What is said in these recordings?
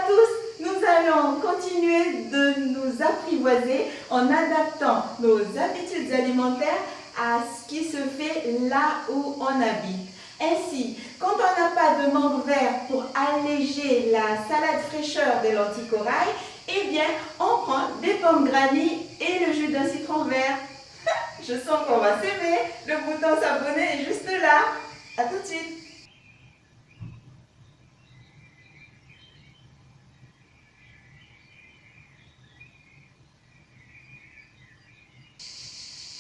à tous, nous allons continuer de nous apprivoiser en adaptant nos habitudes alimentaires à ce qui se fait là où on habite. Ainsi, quand on n'a pas de mangue verte pour alléger la salade fraîcheur des lentilles corail, eh bien, on prend des pommes granny et le jus d'un citron vert. Je sens qu'on va s'aimer. Le bouton s'abonner est juste là. À tout de suite.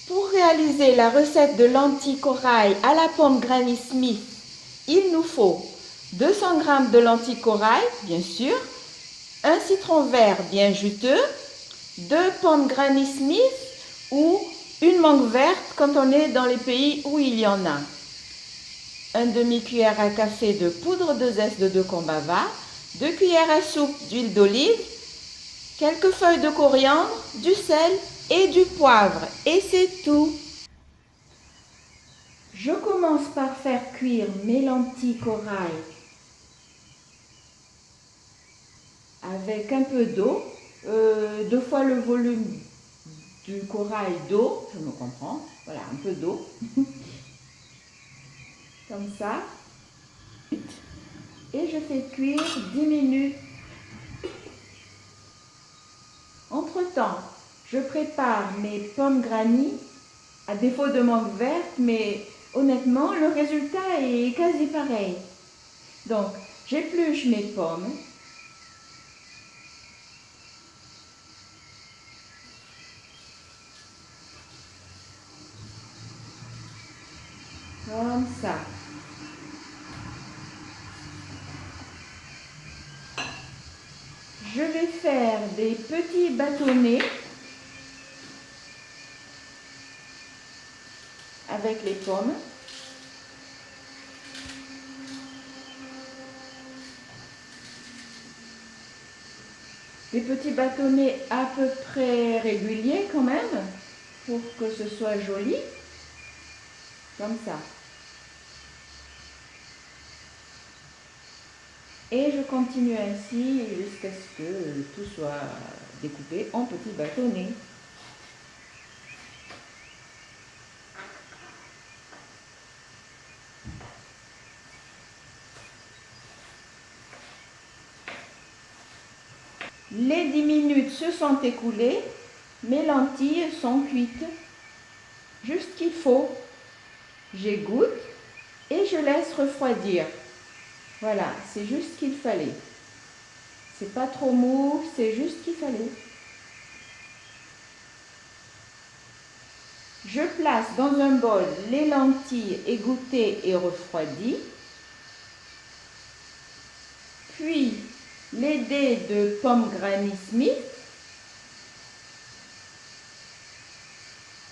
Pour réaliser la recette de lentilles corail à la pomme Granny Smith, il nous faut 200 g de lentilles corail, bien sûr, un citron vert bien juteux, 2 pommes Granny Smith ou une mangue verte quand on est dans les pays où il y en a. Un demi-cuillère à café de poudre de zeste de combava, 2 cuillères à soupe d'huile d'olive, quelques feuilles de coriandre, du sel et du poivre. Et c'est tout. Je commence par faire cuire mes lentilles corail avec un peu d'eau, 2 fois le volume du corail d'eau, je me comprends, voilà, un peu d'eau, comme ça, et je fais cuire 10 minutes. Entre-temps, je prépare mes pommes granny, à défaut de mangue verte, mais honnêtement, le résultat est quasi pareil. Donc, j'épluche mes pommes. Comme ça. Je vais faire des petits bâtonnets avec les pommes. Des petits bâtonnets à peu près réguliers quand même, pour que ce soit joli. Comme ça. Et je continue ainsi jusqu'à ce que tout soit découpé en petits bâtonnets. Les 10 minutes se sont écoulées, mes lentilles sont cuites, juste qu'il faut. J'égoutte et je laisse refroidir. Voilà, c'est juste ce qu'il fallait. C'est pas trop mou, c'est juste ce qu'il fallait. Je place dans un bol les lentilles égouttées et refroidies, puis les dés de pommes Granny Smith.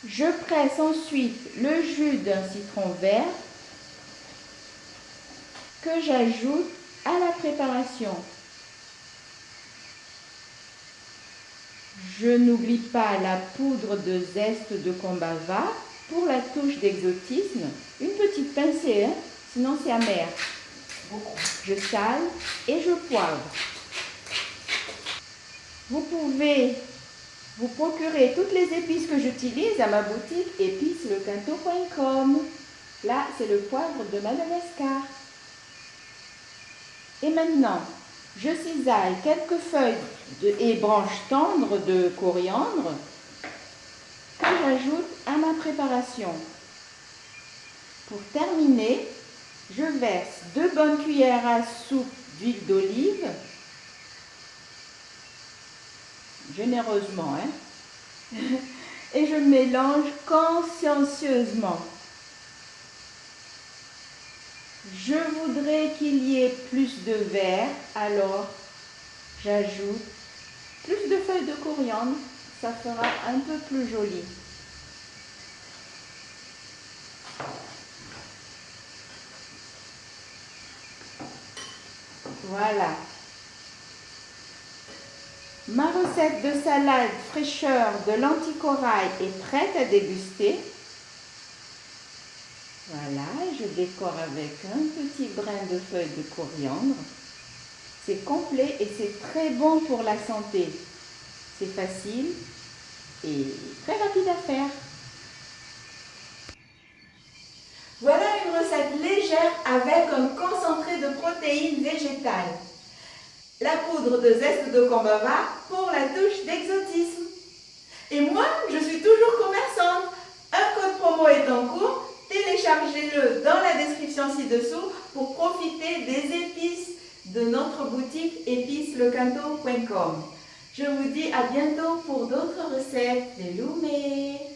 Je presse ensuite le jus d'un citron vert que j'ajoute à la préparation. Je n'oublie pas la poudre de zeste de combava pour la touche d'exotisme. Une petite pincée, hein, sinon c'est amer. Je sale et je poivre. Vous pouvez vous procurer toutes les épices que j'utilise à ma boutique épices-le-quinto.com. Là, c'est le poivre de Madagascar. Et maintenant, je cisaille quelques feuilles et branches tendres de coriandre que j'ajoute à ma préparation. Pour terminer, je verse 2 bonnes cuillères à soupe d'huile d'olive, généreusement, hein, et je mélange consciencieusement. Je voudrais qu'il y ait plus de vert, alors j'ajoute plus de feuilles de coriandre, ça fera un peu plus joli. Voilà. Ma recette de salade fraîcheur de lentilles corail est prête à déguster. Voilà, je décore avec un petit brin de feuilles de coriandre. C'est complet et c'est très bon pour la santé. C'est facile et très rapide à faire. Voilà une recette légère avec un concentré de protéines végétales. La poudre de zeste de combava pour la touche d'exotisme. Et moi, je suis toujours commerçante. Un code promo est en cours. Téléchargez-le dans la description ci-dessous pour profiter des épices de notre boutique épices-lecanto.com. Je vous dis à bientôt pour d'autres recettes. Les loumés!